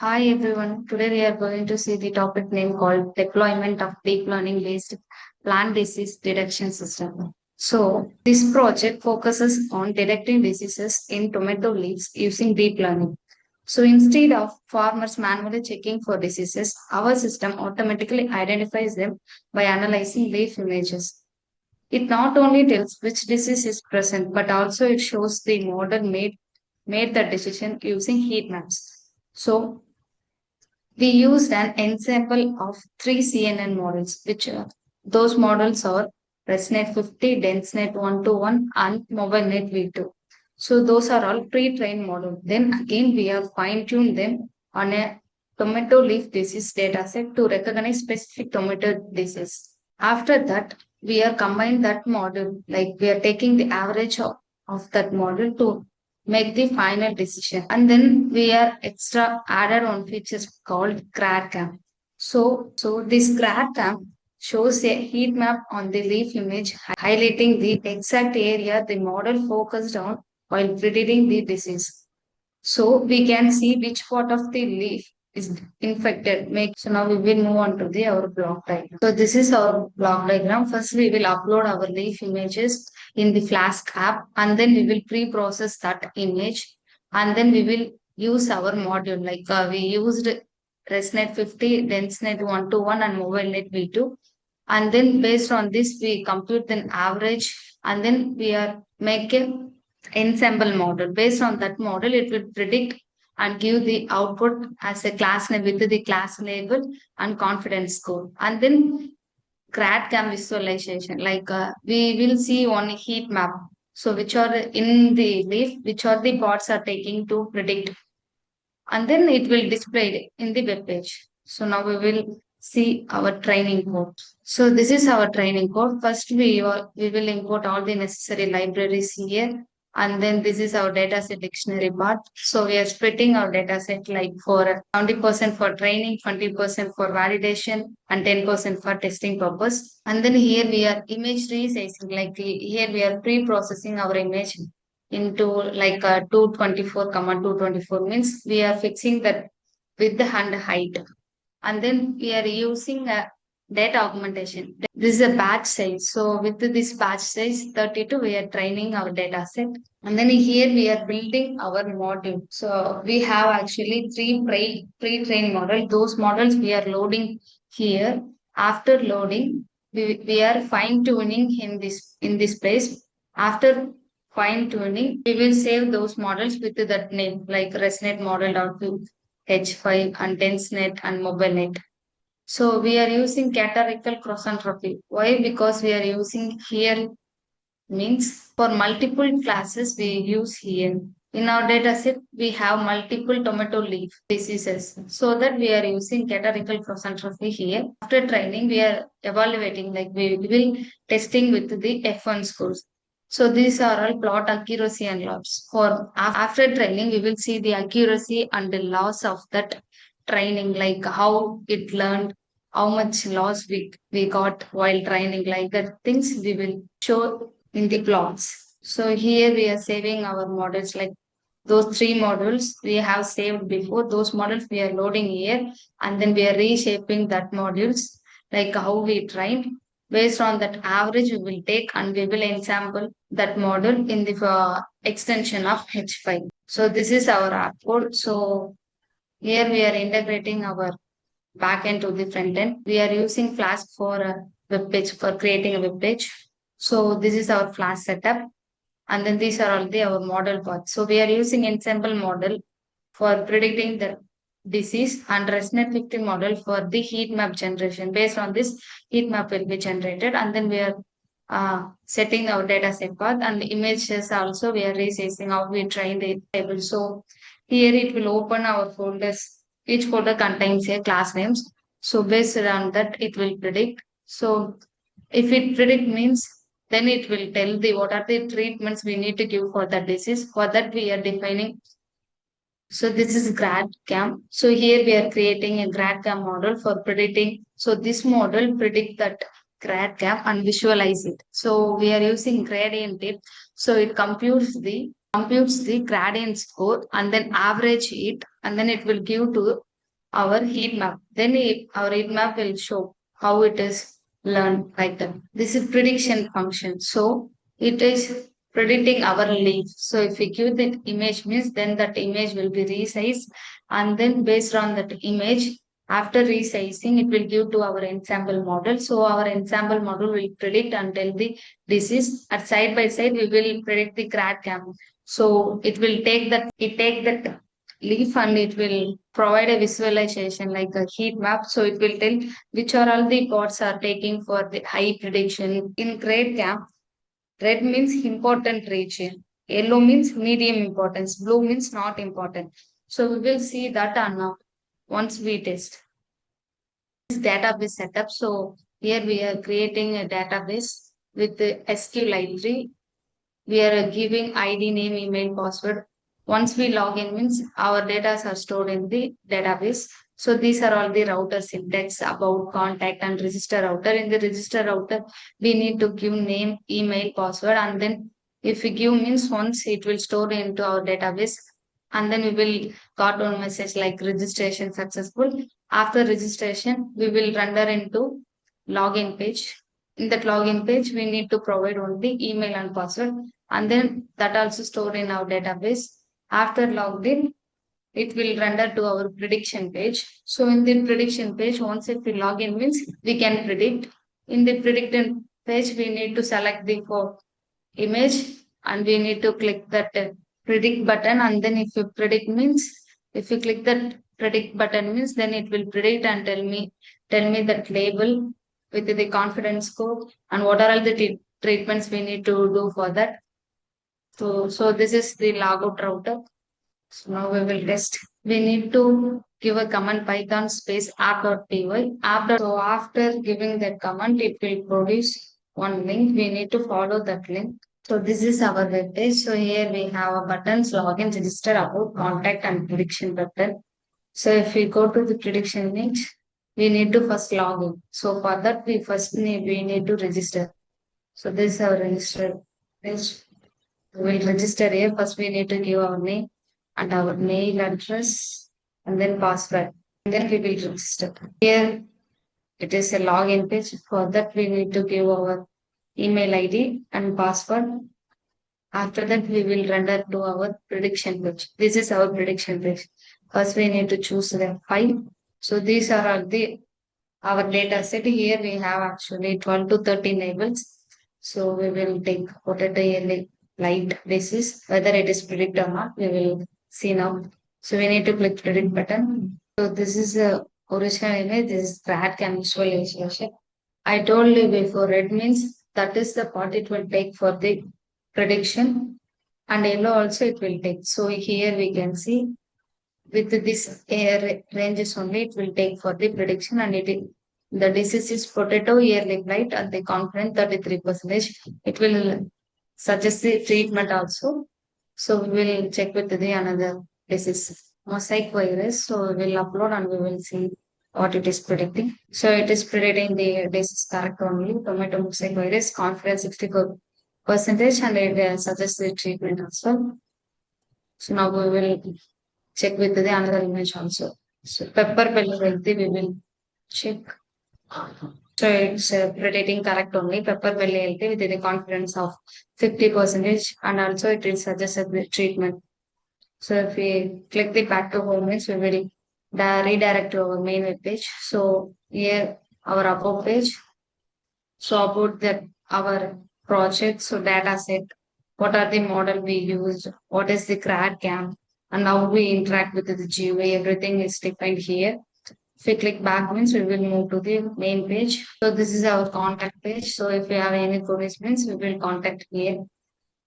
Hi everyone. Today we are going to see the topic name called deployment of deep learning based plant disease detection system. So this project focuses on detecting diseases in tomato leaves using deep learning. So instead of farmers manually checking for diseases, our system automatically identifies them by analyzing leaf images. It not only tells which disease is present, but also it shows the model made the decision using heat maps. So we used an ensemble of three CNN models, which those models are ResNet 50, DenseNet 121, and MobileNet V2. So those are all pre-trained models. Then again, we have fine-tuned them on a tomato leaf disease dataset to recognize specific tomato disease. After that, we are combined that model, like we are taking the average of that model to make the final decision. And then we are extra added on features called GradCam. So this GradCam shows a heat map on the leaf image highlighting the exact area the model focused on while predicting the disease. So we can see which part of the leaf is infected. So now we will move on to the our block diagram. So this is our block diagram. First we will upload our leaf images in the Flask app and then we will pre-process that image and then we will use our module we used ResNet 50, DenseNet 121 and MobileNet V2 and then based on this we compute an average and then we are make a ensemble model. Based on that model, it will predict and give the output as a class name with the class label and confidence score. And then grad cam visualization, we will see on a heat map. So which are in the leaf, which are the bots are taking to predict. And then it will display in the web page. So now we will see our training code. So this is our training code. First, we will import all the necessary libraries here. And then this is our dataset dictionary part. So we are splitting our dataset like for 70% for training, 20% for validation, and 10% for testing purpose. And then here we are image resizing. Here we are pre-processing our image into 224 comma 224 means we are fixing that width and height and then we are using a data augmentation. This is a batch size. So with this batch size 32, we are training our data set. And then here we are building our module. So we have actually three pre-trained models. Those models we are loading here. After loading, we are fine tuning in this place. After fine tuning, we will save those models with that name like ResNet model.2, H5 and DenseNet and MobileNet. So we are using categorical cross entropy. Why? Because we are using here means for multiple classes we use here. In our dataset, we have multiple tomato leaf diseases. So that we are using categorical cross entropy here. After training, we are evaluating, like we will testing with the F1 scores. So these are all plot accuracy and loss. For after training, we will see the accuracy and the loss of that training, like how it learned, how much loss we got while training, like that things we will show in the plots. So here we are saving our models like those three models we have saved before. Those models we are loading here and then we are reshaping that modules like how we trained. Based on that average we will take and we will ensample that model in the extension of H5. So this is our app code. So here we are integrating our backend to the front end. We are using Flask for a web page for creating a web page. So this is our Flask setup. And then these are all our model parts. So we are using ensemble model for predicting the disease and ResNet 50 model for the heat map generation. Based on this, heat map will be generated. And then we are setting our data set path and the images also we are resizing how we train the table. So here it will open our folders. Each folder contains a class names. So based on that, it will predict. So if it predict means then it will tell the what are the treatments we need to give for that disease. For that we are defining. So this is GradCam. So here we are creating a GradCam model for predicting. So this model predict that GradCam and visualize it. So we are using gradient it. So it computes the gradient score and then average it and then it will give to our heat map. Then our heat map will show how it is learned like that. This is prediction function. So it is predicting our leaf. So if we give that image means then that image will be resized, and then based on that image, after resizing, it will give to our ensemble model. So our ensemble model will predict until the disease. At side by side, we will predict the grad cam. So it take that leaf and it will provide a visualization like a heat map. So it will tell which are all the pots are taking for the high prediction. In grade camp, red means important region, yellow means medium importance, blue means not important. So we will see that or not once we test. This database setup. So here we are creating a database with the SQLite. We are giving ID, name, email, password. Once we log in means our data are stored in the database. So these are all the router syntax about contact and register router. In the register router, we need to give name, email, password, and then if we give means once it will store into our database, and then we will got one message like registration successful. After registration, we will render into login page. In that login page, we need to provide only email and password, and then that also stored in our database. After logged in, it will render to our prediction page. So in the prediction page, once if we log in means we can predict. In the predicted page, we need to select the image and we need to click that predict button, and then if you predict means if you click that predict button means then it will predict and tell me that label with the confidence score and what are all the treatments we need to do for that. So this is the logout router. So now we will test. We need to give a command python space app.py. So after giving that command, it will produce one link. We need to follow that link. So this is our web page. So here we have a buttons, login, register, about, contact, and prediction button. So if we go to the prediction page, we need to first log in. So for that, we need to register. So this is our register page. We will register here. First, we need to give our name and our mail address and then password. And then we will register. Here it is a login page. For that, we need to give our email ID and password. After that, we will render to our prediction page. This is our prediction page. First, we need to choose the file. So these are all the our data set. Here we have actually 12 to 13 labels. So we will take potato yearly light basis, whether it is predict or not, we will see now. So we need to click predict button. So this is the original image, this is grad cam visualization. I told you before, red means that is the part it will take for the prediction, and yellow also it will take. So here we can see with this air ranges only it will take for the prediction, and the disease is potato yearly blight and the confidence 33%. It will suggest the treatment also. So we will check with the another disease, mosaic virus. So we will upload and we will see what it is predicting. So it is predicting the disease correct only. Tomato mosaic virus, confidence 64%, and it suggests the treatment as well. So now we will check with the another image also. So pepper belly healthy, we will check. So it's predicting correct only. Pepper belly healthy with the confidence of 50%, and also it will suggest the treatment. So if we click the back to home means we will redirect to our main web page. So here our about page. So about that our project, so data set, what are the model we used, what is the grad cam, and how we interact with the GUI, everything is defined here. If we click back means we will move to the main page. So this is our contact page. So if we have any queries means we will contact here.